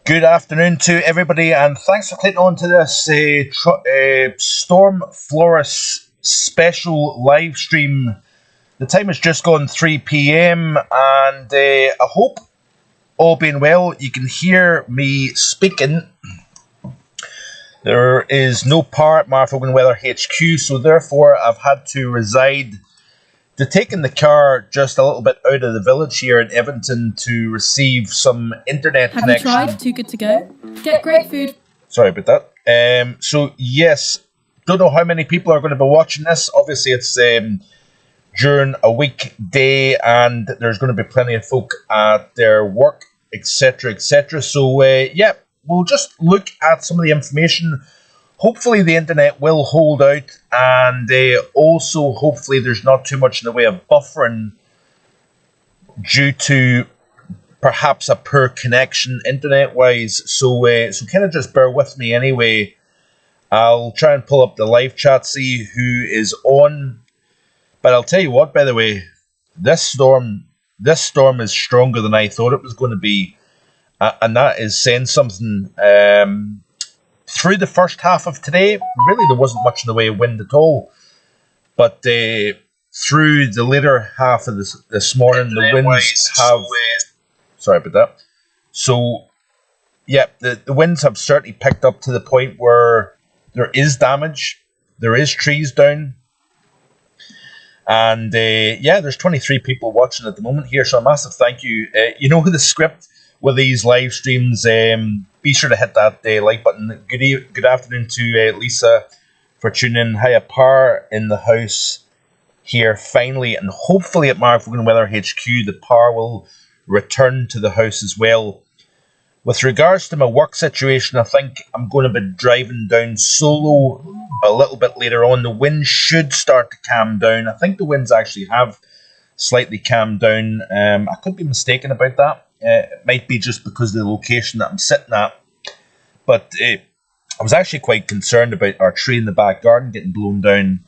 Good afternoon to everybody, and thanks for clicking on to this Storm Floris Special live stream. The time has just gone 3 p.m. and I hope, all being well, you can hear me speaking. There is no power at Vogan Weather HQ, so therefore I've had to reside to taking the car just a little bit out of the village here in Edmonton to receive some internet connection. Have you tried? Too good to go? Get great food. Sorry about that. So yes, don't know how many people are going to be watching this. Obviously, it's during a weekday, and there's going to be plenty of folk at their work, etc., etc. So yeah, we'll just look at some of the information. Hopefully the internet will hold out, and also hopefully there's not too much in the way of buffering due to perhaps a poor connection internet-wise. So kind of just bear with me anyway. I'll try and pull up the live chat, see who is on. But I'll tell you what, by the way, this storm is stronger than I thought it was going to be, and that is saying something. Through the first half of today, really there wasn't much in the way of wind at all. But through the later half of this morning, the winds have... Sorry about that. So, yeah, the winds have certainly picked up to the point where there is damage. There is trees down. And, yeah, there's 23 people watching at the moment here, so a massive thank you. You know the script with these live streams. Be sure to hit that like button. Good afternoon to Lisa for tuning in. Hiya, power in the house here finally, and hopefully at Vogan Weather HQ the power will return to the house as well. With regards to my work situation, I think I'm going to be driving down solo a little bit later on. The wind should start to calm down. I think the winds actually have slightly calmed down. I could be mistaken about that. It might be just because of the location that I'm sitting at. But I was actually quite concerned about our tree in the back garden getting blown down.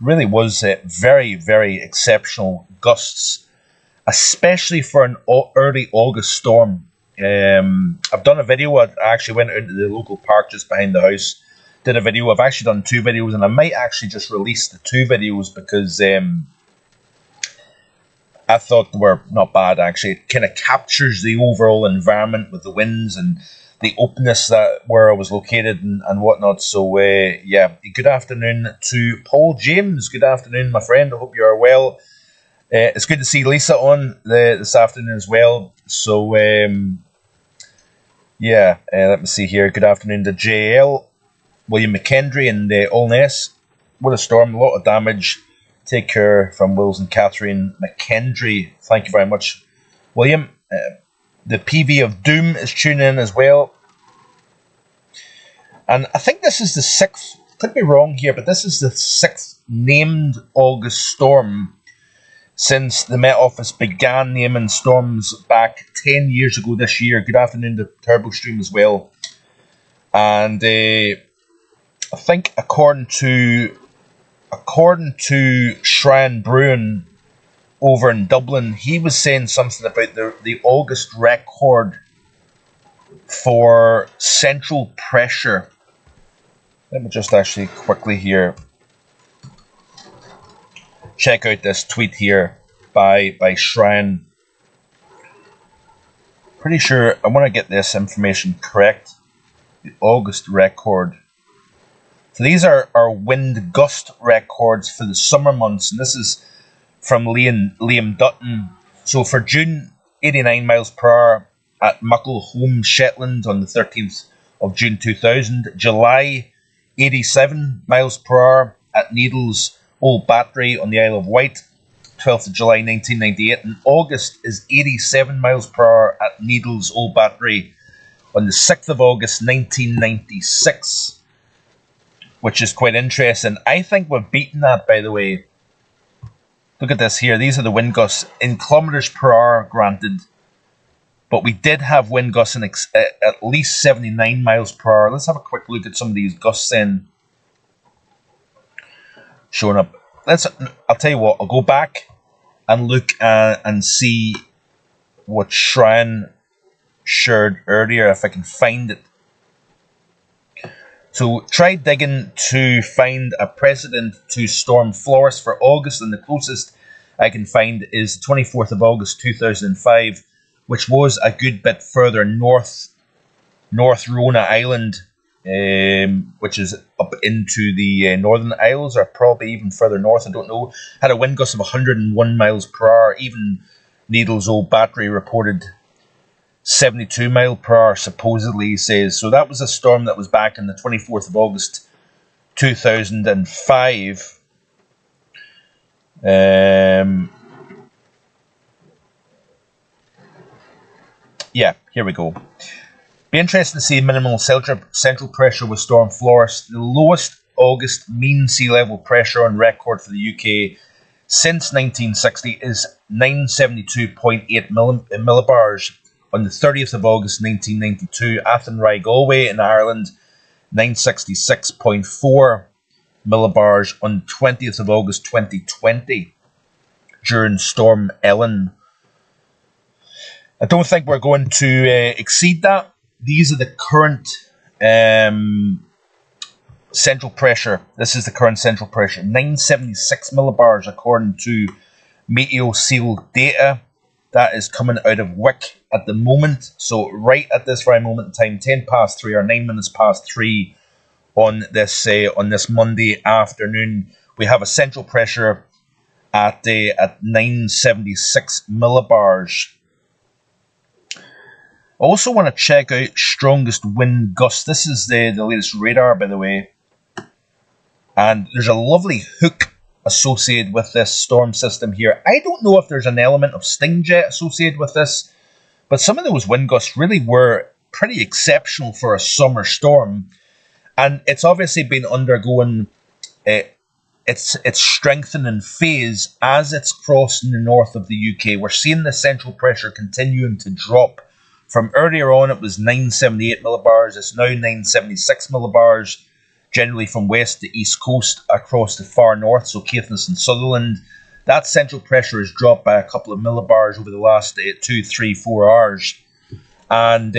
Really was very, very exceptional gusts, especially for an early August storm. I've done a video. I actually went out to the local park just behind the house, did a video. I've actually done 2 videos, and I might actually just release the 2 videos because I thought they were not bad, actually. It kind of captures the overall environment with the winds and the openness that where I was located and whatnot. So, yeah, good afternoon to Paul James. Good afternoon, my friend. I hope you are well. It's good to see Lisa on this afternoon as well. So, yeah, let me see here. Good afternoon to JL, William McKendry, and Allness. What a storm, a lot of damage. Take care from Wills and Catherine McKendry. Thank you very much, William. The PV of Doom is tuning in as well. And I think this is the 6th, could be wrong here, but this is the 6th named August storm since the Met Office began naming storms back 10 years ago this year. Good afternoon to Turbo Stream as well. And I think according to Shrine Bruin over in Dublin, he was saying something about the August record for central pressure. Let me just actually quickly here check out this tweet here by Shrine. Pretty sure I want to get this information correct. The August record. So these are our wind gust records for the summer months, and this is from Liam Dutton. So for June, 89 miles per hour at Muckleholme, Shetland on the 13th of June 2000. July, 87 miles per hour at Needles Old Battery on the Isle of Wight, 12th of July 1998. And August is 87 miles per hour at Needles Old Battery on the 6th of August 1996. Which is quite interesting. I think we've beaten that, by the way. Look at this here. These are the wind gusts in kilometers per hour, granted. But we did have wind gusts in at least 79 miles per hour. Let's have a quick look at some of these gusts then. Showing up. I'll tell you what. I'll go back and look and see what Shrine shared earlier if I can find it. So try digging to find a precedent to Storm Floris for August, and the closest I can find is 24th of August 2005, which was a good bit further north, North Rona Island, which is up into the Northern Isles, or probably even further north, I don't know. Had a wind gust of 101 miles per hour. Even Needles' old battery reported 72 mile per hour, supposedly, he says. So that was a storm that was back on the 24th of August 2005. Yeah, here we go. Be interesting to see minimal central pressure with Storm Floris. The lowest August mean sea level pressure on record for the UK since 1960 is 972.8 millibars. On the 30th of August 1992, Athenry, Galway in Ireland, 966.4 millibars. On the 20th of August 2020, during Storm Ellen. I don't think we're going to exceed that. These are the current central pressure. This is the current central pressure. 976 millibars according to MeteoSeal data. That is coming out of Wick at the moment. So right at this very moment in time, 10 past 3 or 9 minutes past 3 on this Monday afternoon, we have a central pressure at 976 millibars. I also want to check out strongest wind gusts. This is the latest radar, by the way. And there's a lovely hook associated with this storm system here. I don't know if there's an element of sting jet associated with this, but some of those wind gusts really were pretty exceptional for a summer storm. And it's obviously been undergoing its strengthening phase as it's crossing the north of the UK. We're seeing the central pressure continuing to drop. From earlier on, it was 978 millibars. It's now 976 millibars, generally from west to east coast across the far north, so Caithness and Sutherland. That central pressure has dropped by a couple of millibars over the last 2, 3, 4 hours. And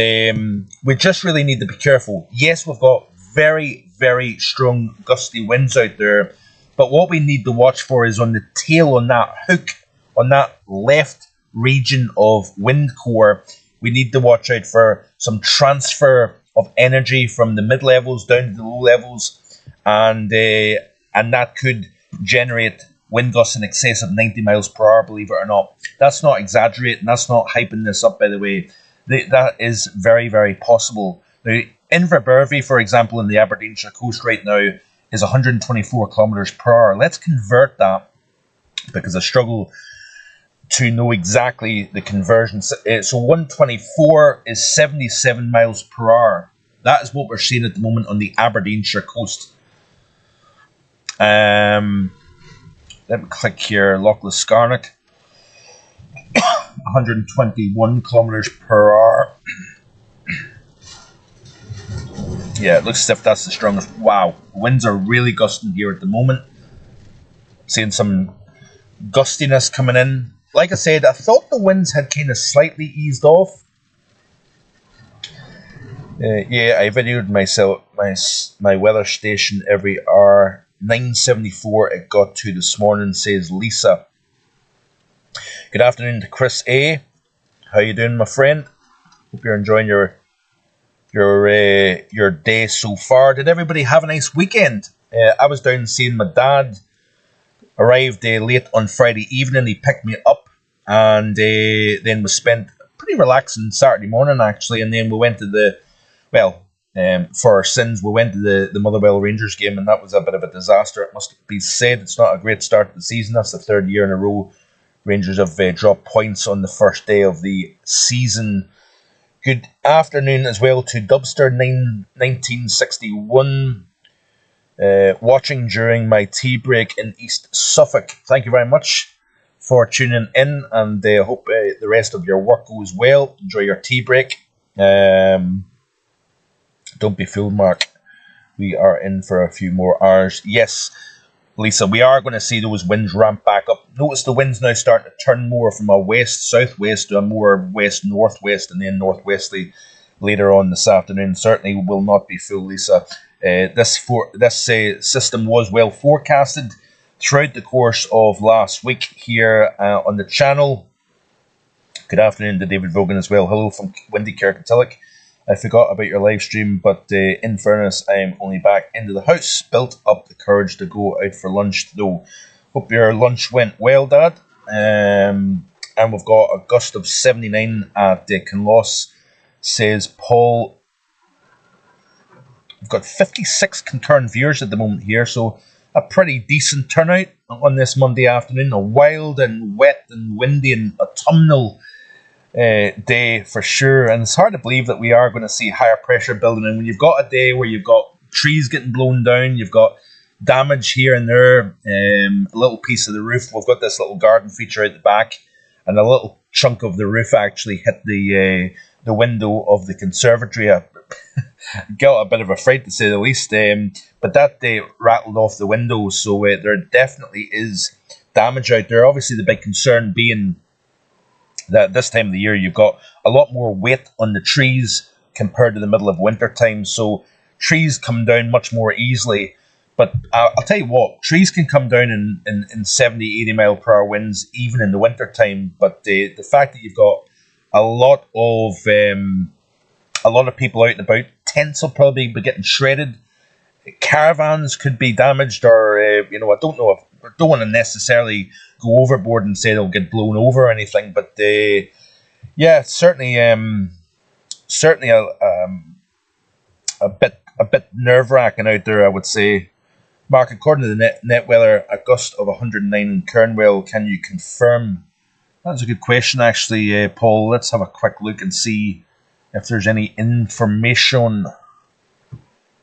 we just really need to be careful. Yes, we've got very, very strong gusty winds out there, but what we need to watch for is on the tail, on that hook, on that left region of wind core, we need to watch out for some transfer of energy from the mid-levels down to the low levels, and that could generate wind gusts in excess of 90 miles per hour, believe it or not. That's not exaggerating, that's not hyping this up, by the way. That is very, very possible. Now, Inverbervie, for example, in the Aberdeenshire coast right now is 124 kilometers per hour. Let's convert that, because I struggle to know exactly the conversion. So 124 is 77 miles per hour. That is what we're seeing at the moment on the Aberdeenshire coast. Let me click here. Loch Liscarnock, 121 kilometers per hour. Yeah, it looks as if that's the strongest. Wow, winds are really gusting here at the moment. Seeing some gustiness coming in. Like I said, I thought the winds had kind of slightly eased off. Yeah, I videoed myself my weather station every hour. 974 it got to this morning, says Lisa. Good afternoon to Chris A. How you doing, my friend? Hope you're enjoying your day so far. Did everybody have a nice weekend? I was down seeing my dad. Arrived late on Friday evening. He picked me up, and then we spent a pretty relaxing Saturday morning, actually. And then we went to for our sins, we went to the Motherwell Rangers game, and that was a bit of a disaster. It must be said, it's not a great start to the season. That's the third year in a row Rangers have dropped points on the first day of the season. Good afternoon as well to Dubster 1961. Watching during my tea break in East Suffolk. Thank you very much for tuning in, and I hope the rest of your work goes well. Enjoy your tea break. Don't be fooled, Mark. We are in for a few more hours. Yes, Lisa, we are going to see those winds ramp back up. Notice the winds now starting to turn more from a west-southwest to a more west-northwest and then northwesterly later on this afternoon. Certainly will not be full, Lisa. This system was well forecasted throughout the course of last week here on the channel. Good afternoon to David Vogan as well. Hello from windy Kirkintilloch. I forgot about your live stream, but in fairness, I am only back into the house. Built up the courage to go out for lunch, though. Hope your lunch went well, Dad. And we've got a gust of 79 at Kinloss, says Paul. We've got 56 concurrent viewers at the moment here, so a pretty decent turnout on this Monday afternoon. A wild and wet and windy and autumnal day for sure, and it's hard to believe that we are going to see higher pressure building. And when you've got a day where you've got trees getting blown down, you've got damage here and there, a little piece of the roof. We've got this little garden feature out the back, and a little chunk of the roof actually hit the window of the conservatory. I got a bit of a fright, to say the least, but that day rattled off the window, so there definitely is damage out there. Obviously the big concern being that this time of the year you've got a lot more weight on the trees compared to the middle of winter time, so trees come down much more easily. But I'll tell you what, trees can come down in 70, 80 mile per hour winds even in the winter time. But the fact that you've got a lot of people out and about, tents will probably be getting shredded, caravans could be damaged, or I don't know, I don't want to necessarily go overboard and say they'll get blown over or anything, but yeah, certainly a bit nerve-wracking out there, I would say. Mark, according to the net weather, a gust of 109 in Kernwell. Can you confirm? That's a good question, actually, Paul. Let's have a quick look and see if there's any information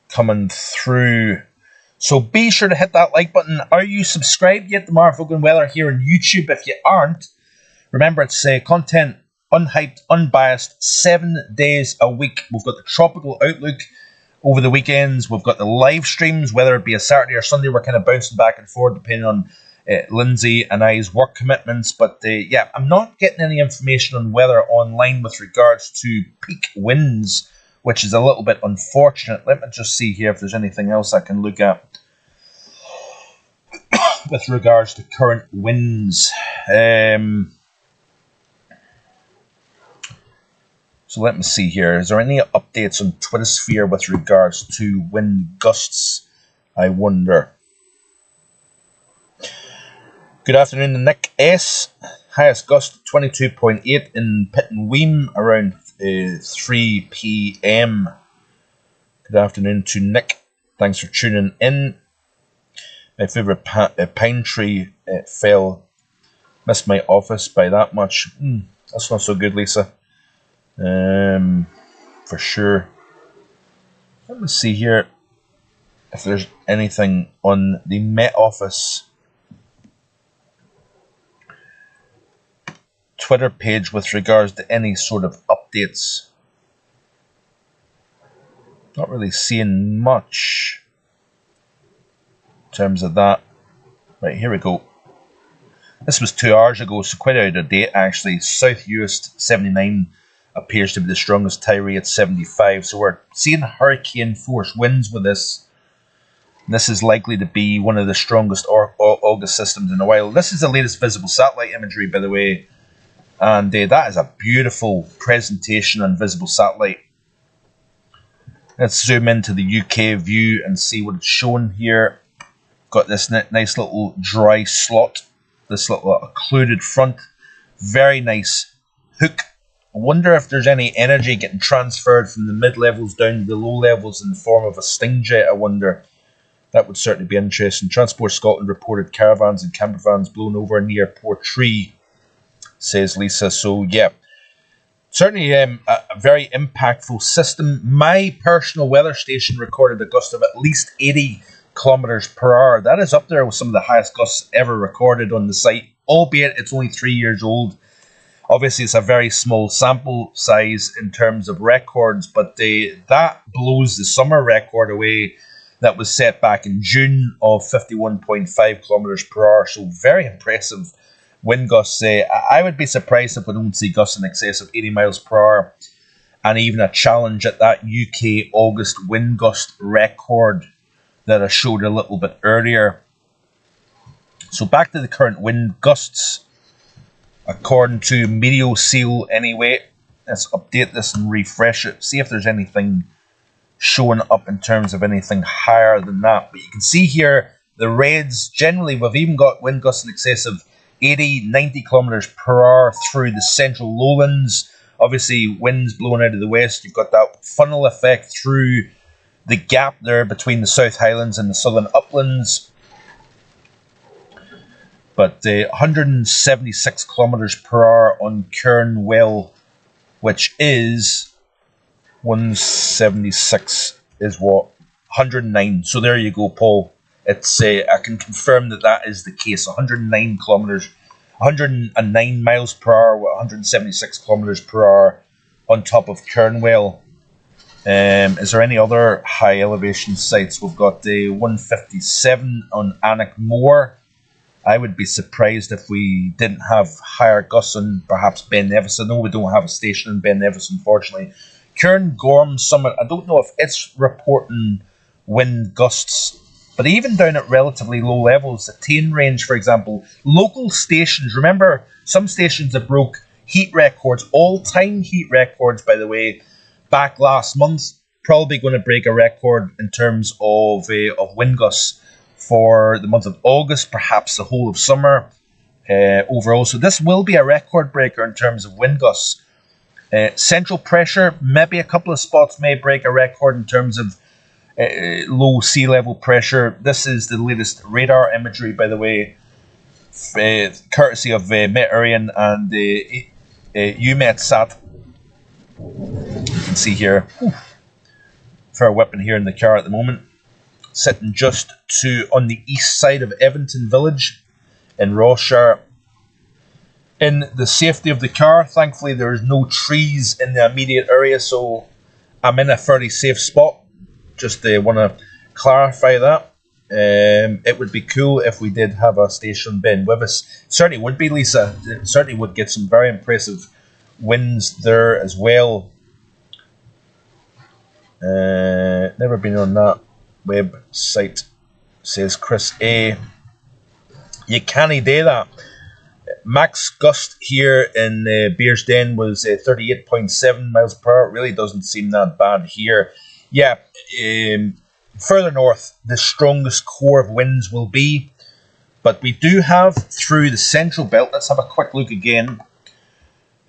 coming through. So be sure to hit that like button. Are you subscribed yet to Mark Vogan Weather here on YouTube? If you aren't, remember it's content, unhyped, unbiased, 7 days a week. We've got the tropical outlook over the weekends. We've got the live streams, whether it be a Saturday or Sunday. We're kind of bouncing back and forth depending on Lindsay and I's work commitments. But yeah, I'm not getting any information on weather online with regards to peak winds, which is a little bit unfortunate. Let me just see here if there's anything else I can look at with regards to current winds. So let me see here. Is there any updates on Twittersphere with regards to wind gusts, I wonder? Good afternoon to Nick S. Highest gust 22.8 in Pittenweem around 3 p.m. Good afternoon to Nick. Thanks for tuning in. My favourite pine tree fell. Missed my office by that much. That's not so good, Lisa. For sure. Let me see here if there's anything on the Met Office Twitter page with regards to any sort of updates. Not really seeing much in terms of that. Right, here we go. This was 2 hours ago, so quite out of date actually. Southeast 79 appears to be the strongest Tyree at 75. So we're seeing hurricane force winds with this. This is likely to be one of the strongest August systems in a while. This is the latest visible satellite imagery, by the way. And that is a beautiful presentation on visible satellite. Let's zoom into the UK view and see what it's showing here. Got this nice little dry slot, this little occluded front. Very nice hook. I wonder if there's any energy getting transferred from the mid-levels down to the low levels in the form of a sting jet, I wonder. That would certainly be interesting. Transport Scotland reported caravans and campervans blown over near Portree, says Lisa. So yeah, certainly a very impactful system. My personal weather station recorded a gust of at least 80 kilometers per hour. That is up there with some of the highest gusts ever recorded on the site, albeit it's only 3 years old. Obviously, it's a very small sample size in terms of records, but that blows the summer record away that was set back in June of 51.5 kilometers per hour. So very impressive wind gusts. I would be surprised if we don't see gusts in excess of 80 miles per hour, and even a challenge at that UK August wind gust record that I showed a little bit earlier. So back to the current wind gusts. According to Meteoseal anyway, let's update this and refresh it. See if there's anything showing up in terms of anything higher than that. But you can see here the reds. Generally, we've even got wind gusts in excess of 80, 90 kilometers per hour through the central lowlands. Obviously, winds blowing out of the west. You've got that funnel effect through the gap there between the South Highlands and the Southern Uplands. But 176 kilometers per hour on Kernwell, which is 176 is what? 109. So there you go, Paul. It's I can confirm that that is the case. 109 kilometers, 109 miles per hour, 176 kilometers per hour on top of Kernwell. Is there any other high elevation sites? We've got the 157 on Annick Moor. I would be surprised if we didn't have higher gusts on perhaps Ben Nevis. I know we don't have a station in Ben Nevis, unfortunately. Cairngorm Summit, I don't know if it's reporting wind gusts, but even down at relatively low levels, the Tain Range, for example, local stations, remember, some stations that broke heat records, all-time heat records, by the way, back last month, probably going to break a record in terms of wind gusts for the month of August, perhaps the whole of summer overall. So this will be a record breaker in terms of wind gusts. Central pressure, maybe a couple of spots may break a record in terms of low sea level pressure. This is the latest radar imagery, by the way, courtesy of Met-Orion and UMETSAT. You can see here, fair weapon here in the car at the moment, sitting just on the east side of Eventon Village in Rossshire. In the safety of the car, thankfully there is no trees in the immediate area, so I'm in a fairly safe spot. Just want to clarify that. It would be cool if we did have a station in Ben Nevis. Certainly would be, Lisa. It certainly would get some very impressive winds there as well. Never been on that website, says Chris A. You can't do that. Max gust here in Bearsden was 38.7 miles per hour. It really doesn't seem that bad here. Yeah, further north, the strongest core of winds will be. But we do have through the Central Belt, let's have a quick look again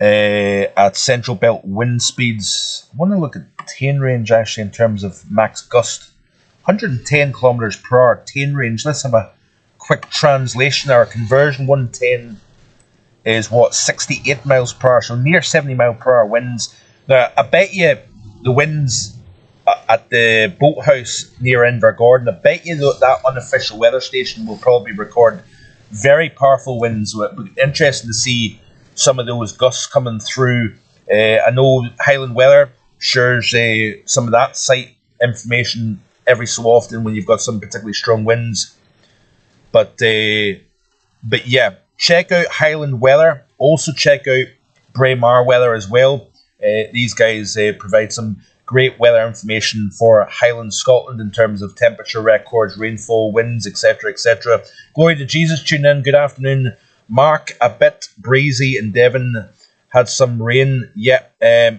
at Central Belt wind speeds. I want to look at Tain Range actually in terms of max gust. 110 kilometers per hour, Tain Range. Let's have a quick translation. Our conversion, 110 is what, 68 miles per hour, so near 70 mile per hour winds. Now, I bet you the winds at the boathouse near Invergordon, I bet you that unofficial weather station will probably record very powerful winds. It would be interesting to see some of those gusts coming through. I know Highland Weather shares some of that site information every so often when you've got some particularly strong winds. But yeah, check out Highland Weather. Also check out Braemar Weather as well. These guys provide some great weather information for Highland Scotland in terms of temperature records, rainfall, winds, etc., etc. Glory to Jesus, tune in. Good afternoon, Mark. A bit breezy in Devon. Had some rain. Yeah,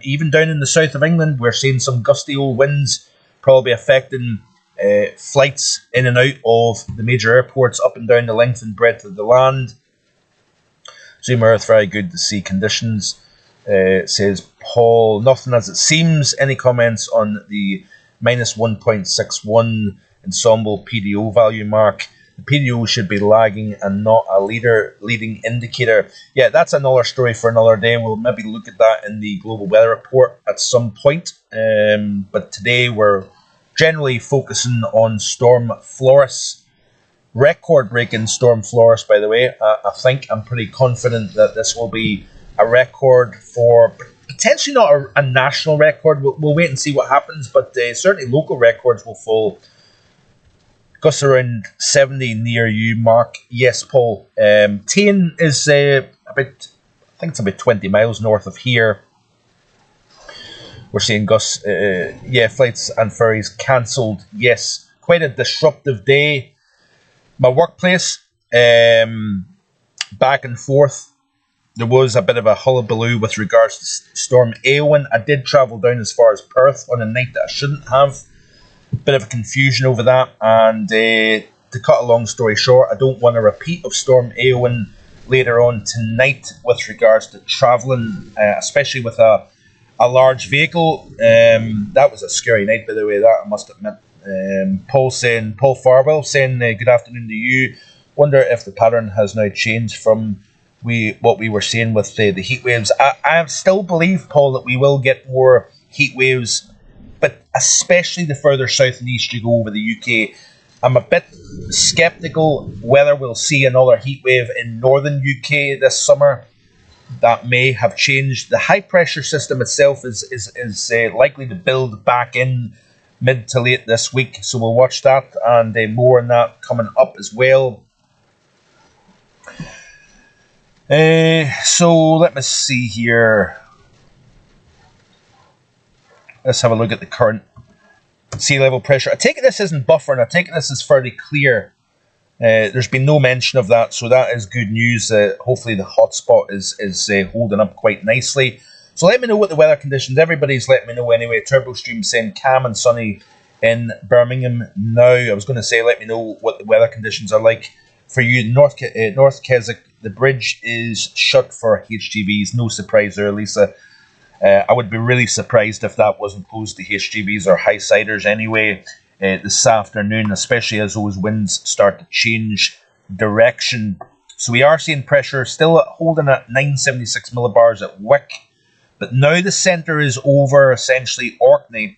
even down in the south of England, we're seeing some gusty old winds, probably affecting flights in and out of the major airports up and down the length and breadth of the land. Zoom Earth, very good to see conditions. Says Paul, nothing as it seems. Any comments on the minus 1.61 ensemble PDO value, Mark? The PDO should be lagging and not a leading indicator. Yeah, that's another story for another day. We'll maybe look at that in the global weather report at some point. But today we're generally focusing on Storm Floris. Record-breaking Storm Floris, by the way. I think I'm pretty confident that this will be a record for potentially not a national record. We'll wait and see what happens, but certainly local records will fall Gusts around 70 near you, Mark. Yes, Paul. Tain is I think it's about 20 miles north of here. We're seeing gusts, flights and ferries cancelled. Yes, quite a disruptive day. My workplace, back and forth. There was a bit of a hullabaloo with regards to Storm Éowyn. I did travel down as far as Perth on a night that I shouldn't have. Bit of a confusion over that, and to cut a long story short, I don't want a repeat of Storm Éowyn later on tonight with regards to travelling, especially with a large vehicle. That was a scary night, by the way, that I must admit. Paul Farwell saying good afternoon to you. Wonder if the pattern has now changed from what we were seeing with the heat waves. I still believe, Paul, that we will get more heat waves, but especially the further south and east you go over the UK. I'm a bit sceptical whether we'll see another heat wave in northern UK this summer. That may have changed. The high pressure system itself is likely to build back in mid to late this week, so we'll watch that, and more on that coming up as well. So let me see here. Let's have a look at the current sea level pressure. I take it this isn't buffering. I take it this is fairly clear. There's been no mention of that, so that is good news. Hopefully the hotspot is holding up quite nicely. So let me know what the weather conditions. Everybody's letting me know anyway. TurboStream saying calm and sunny in Birmingham now. I was going to say let me know what the weather conditions are like for you. North Keswick, the bridge is shut for HGVs. No surprise there, Lisa. I would be really surprised if that wasn't closed to HGVs or high-siders anyway this afternoon, especially as those winds start to change direction. So we are seeing pressure still holding at 976 millibars at Wick, but now the centre is over essentially Orkney.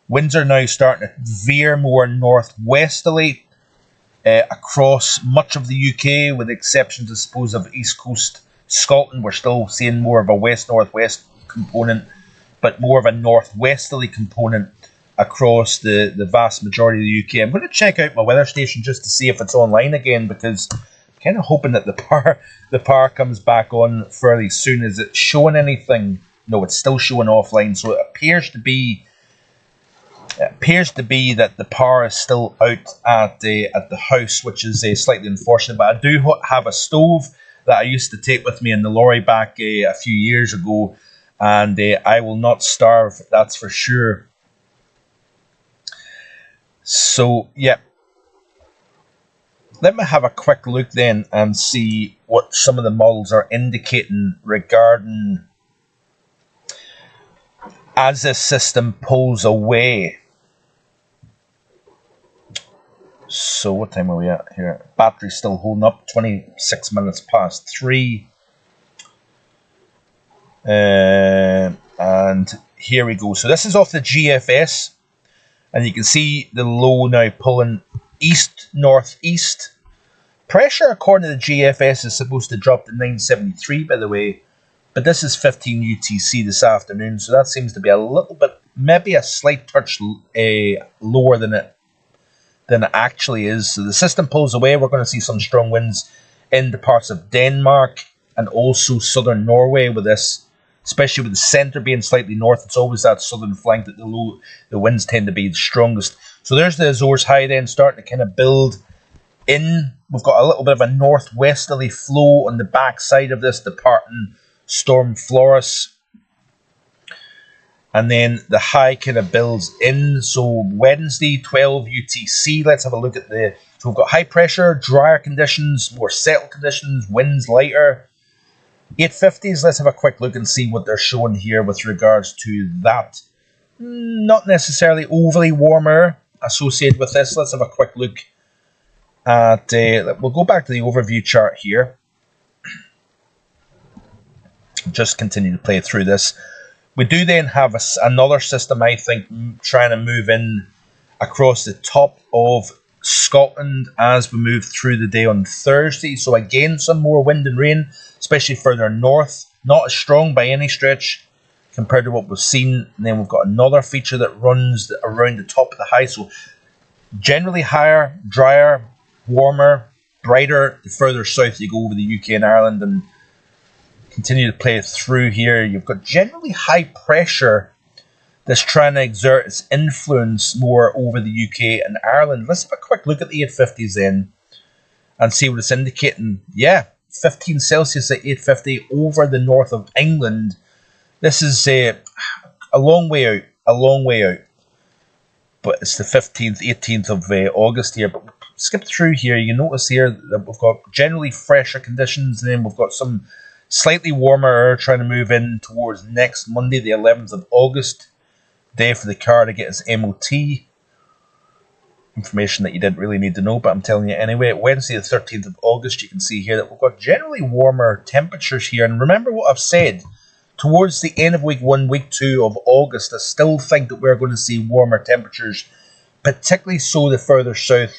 Winds are now starting to veer more northwesterly across much of the UK, with the exceptions, I suppose, of East Coast Scotland. We're still seeing more of a west-northwest component, but more of a northwesterly component across the vast majority of the UK. I'm going to check out my weather station just to see if it's online again, because I'm kind of hoping that the power comes back on fairly soon. Is it showing anything? No, it's still showing offline, so it appears to be that the power is still out at the house, which is slightly unfortunate. But I do have a stove that I used to take with me in the lorry back a few years ago, and I will not starve, that's for sure. So, yeah. Let me have a quick look then and see what some of the models are indicating regarding as this system pulls away. So what time are we at here? Battery's still holding up, 26 minutes past 3. And here we go. So this is off the GFS, and you can see the low now pulling east-northeast. Pressure, according to the GFS, is supposed to drop to 973, by the way, but this is 15 UTC this afternoon, so that seems to be a little bit, maybe a slight touch lower than it actually is. So the system pulls away. We're going to see some strong winds in the parts of Denmark and also southern Norway with this, especially with the centre being slightly north. It's always that southern flank that the winds tend to be the strongest. So there's the Azores high then starting to kind of build in. We've got a little bit of a northwesterly flow on the back side of this, departing Storm Floris. And then the high kind of builds in. So Wednesday, 12 UTC. Let's have a look at so we've got high pressure, drier conditions, more settled conditions, winds lighter. 850s, let's have a quick look and see what they're showing here with regards to that. Not necessarily overly warmer associated with this. Let's have a quick look at, we'll go back to the overview chart here. Just continue to play through this. We do then have another system, I think, trying to move in across the top of Scotland as we move through the day on Thursday. So again, some more wind and rain, especially further north. Not as strong by any stretch compared to what we've seen. And then we've got another feature that runs around the top of the high. So Generally higher, drier, warmer, brighter the further south you go over the UK and Ireland, and continue to play it through here. You've got generally high pressure that's trying to exert its influence more over the UK and Ireland. Let's have a quick look at the 850s then and see what it's indicating. Yeah, 15 Celsius at 850 over the north of England. This is a long way out. But it's the 15th, 18th of August here. But skip through here, you notice here that we've got generally fresher conditions, and then we've got some slightly warmer air trying to move in towards next Monday, the 11th of August, day for the car to get its MOT. Information that you didn't really need to know, but I'm telling you anyway. Wednesday, the 13th of August, you can see here that we've got generally warmer temperatures here. And remember what I've said, towards the end of week 1, week 2 of August, I still think that we're going to see warmer temperatures, particularly so the further south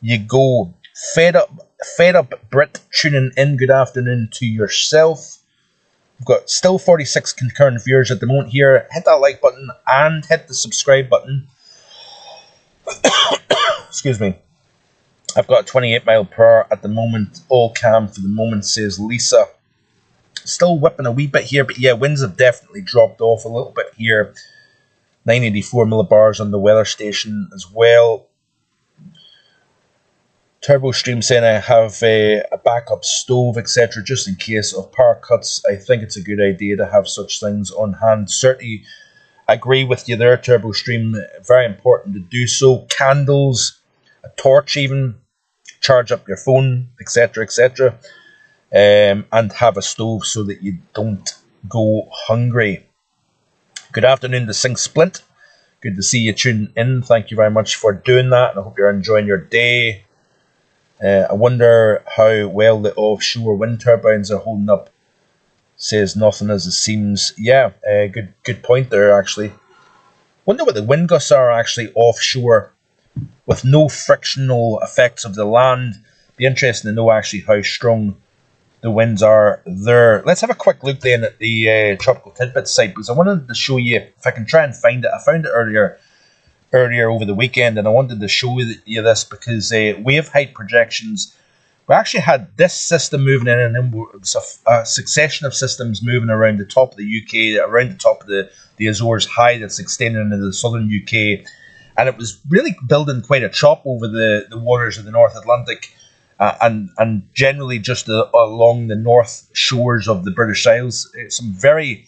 you go. Fed up Brit tuning in, good afternoon to yourself. We've got still 46 concurrent viewers at the moment here. Hit that like button and hit the subscribe button. Excuse me. I've got 28 mile per hour at the moment. All calm for the moment, says Lisa. Still whipping a wee bit here, but yeah, winds have definitely dropped off a little bit here. 984 millibars on the weather station as well. Turbo Stream saying I have a backup stove, etc., just in case of power cuts. I think it's a good idea to have such things on hand. Certainly agree with you there, Turbo Stream. Very important to do so. Candles, a torch even, charge up your phone, etc., etc., and have a stove so that you don't go hungry. Good afternoon to Sing Splint. Good to see you tune in. Thank you very much for doing that, and I hope you're enjoying your day. I wonder how well the offshore wind turbines are holding up. Says nothing as it seems. Yeah, good point there, actually. Wonder what the wind gusts are actually offshore with no frictional effects of the land. Be interesting to know actually how strong the winds are there. Let's have a quick look then at the Tropical Tidbits site, because I wanted to show you, if I can try and find it. I found it earlier over the weekend, and I wanted to show you this because wave height projections, we actually had this system moving in, and then a succession of systems moving around the top of the UK, around the top of the Azores high that's extending into the southern UK, and it was really building quite a chop over the waters of the North Atlantic, and generally just along the north shores of the British Isles. Some very,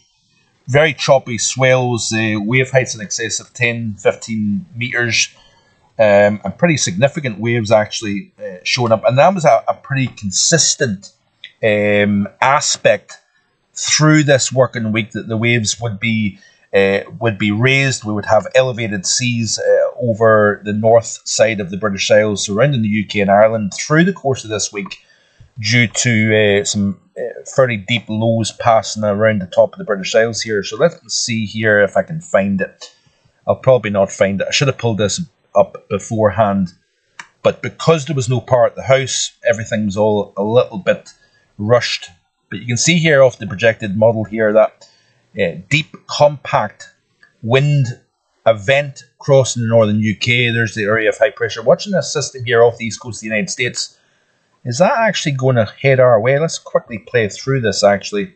very choppy swells, wave heights in excess of 10, 15 metres, and pretty significant waves actually showing up. And that was a pretty consistent aspect through this working week, that the waves would be raised. We would have elevated seas over the north side of the British Isles, surrounding the UK and Ireland through the course of this week, due to some fairly deep lows passing around the top of the British Isles here. So let's see here if I can find it. I'll probably not find it. I should have pulled this up beforehand, but because there was no power at the house, everything was all a little bit rushed. But you can see here off the projected model here that deep, compact wind event crossing the northern UK. There's the area of high pressure. Watching this system here off the east coast of the United States. Is that actually going to head our way? Let's quickly play through this actually.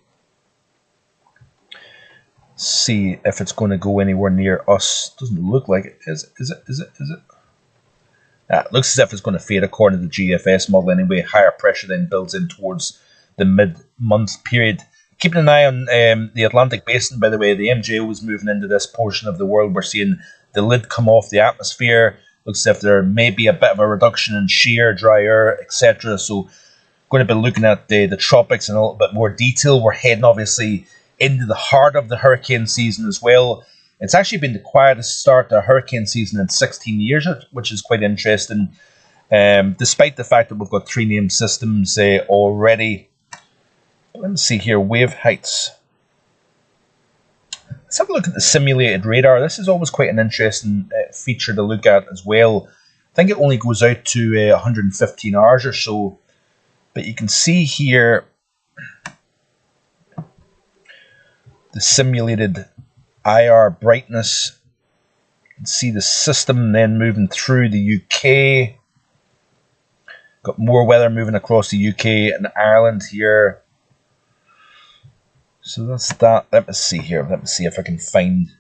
See if it's going to go anywhere near us. Doesn't look like it. Is it? It looks as if it's going to fade according to the GFS model anyway. Higher pressure then builds in towards the mid-month period. Keeping an eye on the Atlantic Basin, by the way. The MJO is moving into this portion of the world. We're seeing the lid come off the atmosphere. Looks as if there may be a bit of a reduction in shear, dry air, etc. So going to be looking at the tropics in a little bit more detail. We're heading obviously into the heart of the hurricane season as well. It's actually been the quietest start to a hurricane season in 16 years, which is quite interesting, despite the fact that we've got 3 named systems already. Let me see here, wave heights. Let's have a look at the simulated radar. This is always quite an interesting feature to look at as well. I think it only goes out to 115 hours or so. But you can see here the simulated IR brightness You can see the system then moving through the UK. Got more weather moving across the UK and Ireland here. So that's that. Let me see here. Let me see if I can find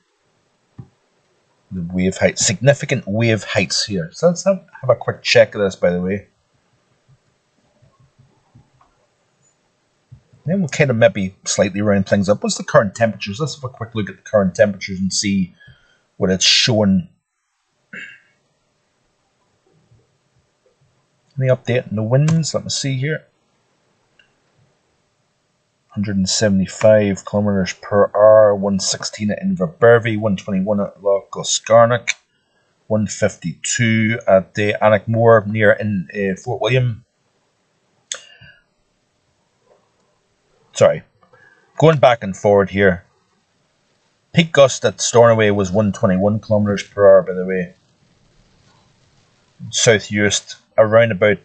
the wave height. Significant wave heights here. So let's have a quick check of this, by the way. Then we'll kind of maybe slightly round things up. What's the current temperatures? Let's have a quick look at the current temperatures and see what it's showing. Any update on the winds? Let me see here. 175 kilometers per hour, 116 at Inverbervie, 121 at Loch Glascarnock, 152 at Annaghmore near in Fort William. Sorry, going back and forward here. Peak gust at Stornoway was 121 kilometers per hour, by the way. South Uist around about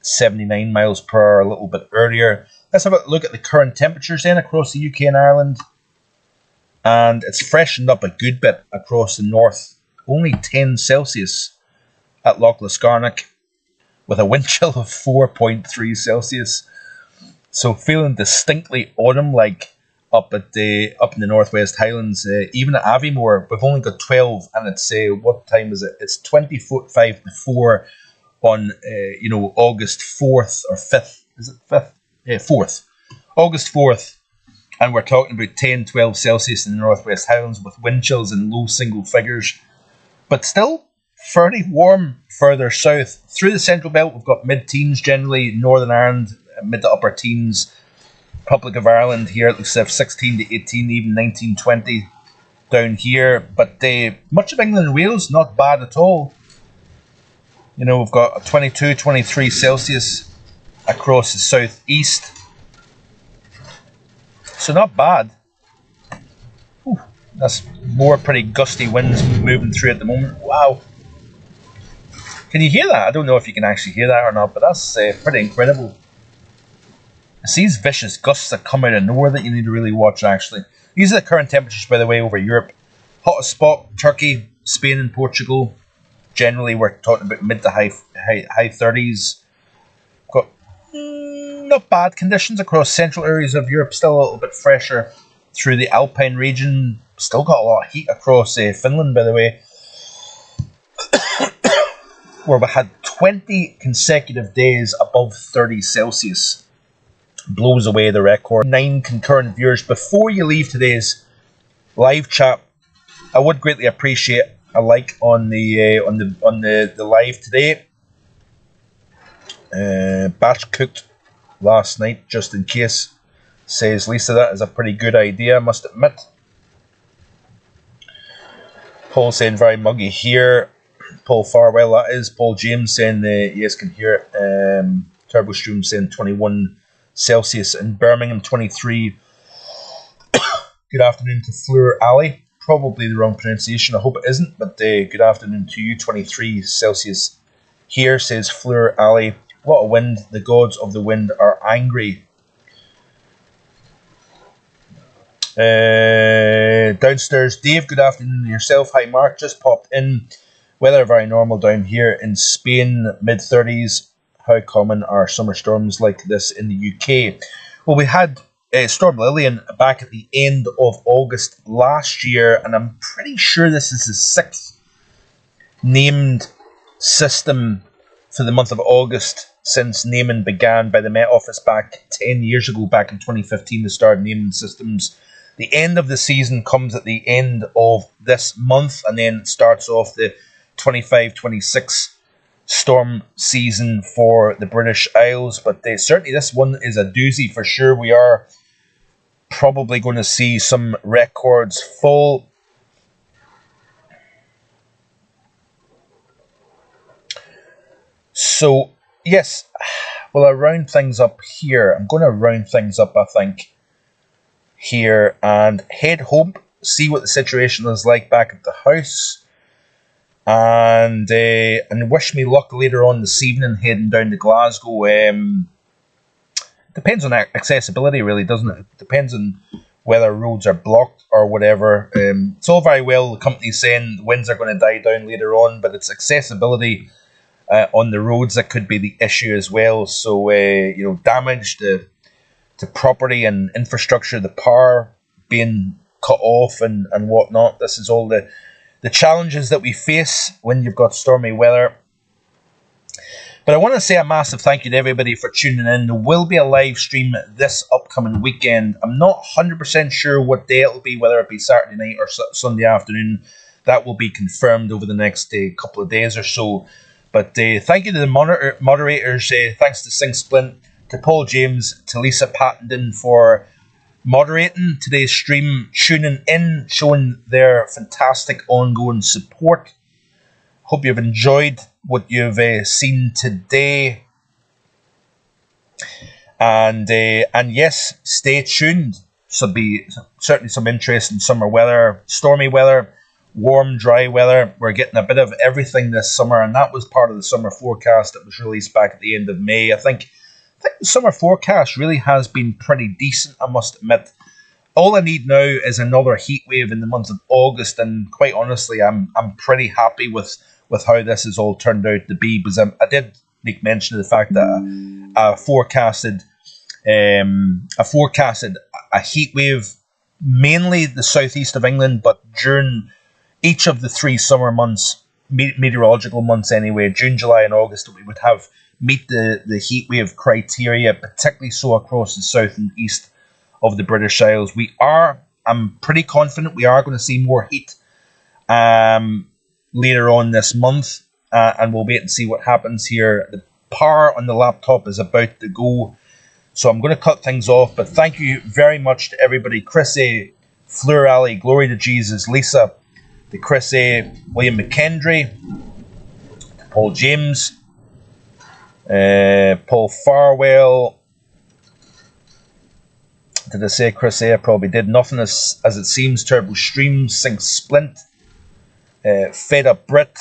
79 miles per hour a little bit earlier. Let's have a look at the current temperatures then across the UK and Ireland. And it's freshened up a good bit across the north. Only 10 Celsius at Loch Glascarnock with a wind chill of 4.3 Celsius. So feeling distinctly autumn-like up in the Northwest Highlands. Even at Aviemore, we've only got 12, and it's what time is it? It's 25 to 4 on August 4th or 5th. Is it 5th? 4th. August 4th, and we're talking about 10, 12 Celsius in the Northwest Highlands with wind chills in low single figures, but still fairly warm further south. Through the Central Belt, we've got mid-teens generally. Northern Ireland, mid to upper teens. Republic of Ireland here, it looks like 16 to 18, even 19, 20 down here. But much of England and Wales, not bad at all. You know, we've got a 22, 23 Celsius across the southeast. So not bad. Whew, that's more pretty gusty winds moving through at the moment. Wow. Can you hear that? I don't know if you can actually hear that or not, but that's pretty incredible. It's these vicious gusts that come out of nowhere that you need to really watch, actually. These are the current temperatures, by the way, over Europe. Hottest spot, Turkey, Spain and Portugal. Generally, we're talking about mid to high 30s. Got not bad conditions across central areas of Europe. Still a little bit fresher through the Alpine region. Still got a lot of heat across Finland, by the way. Where we had 20 consecutive days above 30 Celsius. Blows away the record. 9 concurrent viewers. Before you leave today's live chat, I would greatly appreciate a like on the live today. Batch cooked last night, just in case. Says Lisa, that is a pretty good idea, I must admit. Paul saying very muggy here. Paul Farwell, that is. Paul James saying yes, can hear it. Turbo Stream saying 21 Celsius in Birmingham, 23. Good afternoon to Fleur Alley. Probably the wrong pronunciation, I hope it isn't, but good afternoon to you. 23 Celsius here, says Fleur Alley. What a wind. The gods of the wind are angry. Downstairs, Dave, good afternoon to yourself. Hi, Mark, just popped in. Weather very normal down here in Spain, mid-30s. How common are summer storms like this in the UK? Well, we had Storm Lillian back at the end of August last year, and I'm pretty sure this is the 6th named system for the month of August since naming began by the Met Office back 10 years ago, back in 2015, to start naming systems. The end of the season comes at the end of this month, and then it starts off the 25-26 storm season for the British Isles. But certainly this one is a doozy for sure. We are probably going to see some records fall. So, yes, well, I'll round things up here. I'm going to round things up, I think, here, and head home, see what the situation is like back at the house, and wish me luck later on this evening heading down to Glasgow. Depends on accessibility, really, doesn't it? Depends on whether roads are blocked or whatever. It's all very well the company saying the winds are going to die down later on, but it's accessibility on the roads that could be the issue as well. So, damage to property and infrastructure, the power being cut off and whatnot. This is all the challenges that we face when you've got stormy weather. But I want to say a massive thank you to everybody for tuning in. There will be a live stream this upcoming weekend. I'm not 100% sure what day it'll be, whether it be Saturday night or Sunday afternoon. That will be confirmed over the next couple of days or so. But thank you to the moderators. Thanks to Sing Splint, to Paul James, to Lisa Pattenden for moderating today's stream, tuning in, showing their fantastic ongoing support. Hope you've enjoyed what you've seen today. And yes, stay tuned. So be certainly some interesting summer weather, stormy weather, warm, dry weather. We're getting a bit of everything this summer, and that was part of the summer forecast that was released back at the end of May. I think the summer forecast really has been pretty decent, I must admit. All I need now is another heat wave in the month of August, and quite honestly, I'm pretty happy with how this has all turned out to be, because I did make mention of the fact that I forecasted a heat wave, mainly the southeast of England, but during each of the 3 summer months, meteorological months anyway, June, July and August, we would have meet the heat wave criteria, particularly so across the south and east of the British Isles. I'm pretty confident we are going to see more heat later on this month, and we'll wait and see what happens here. The power on the laptop is about to go, so I'm going to cut things off, but thank you very much to everybody. Chris A, Fleur Alley, Glory to Jesus, Lisa, to Chris A, William McKendry, to Paul James, Paul Farwell. Did I say Chris A? I probably did. Nothing as it seems, Turbo Stream, Sing Splint, Fed Up Brit.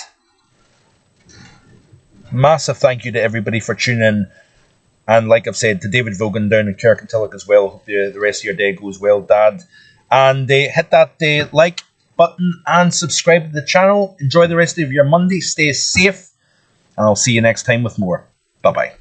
Massive thank you to everybody for tuning in. And like I've said, to David Vogan down in Kirkintilloch as well. Hope the rest of your day goes well, Dad. And hit that like button and subscribe to the channel. Enjoy the rest of your Monday. Stay safe. And I'll see you next time with more. Bye-bye.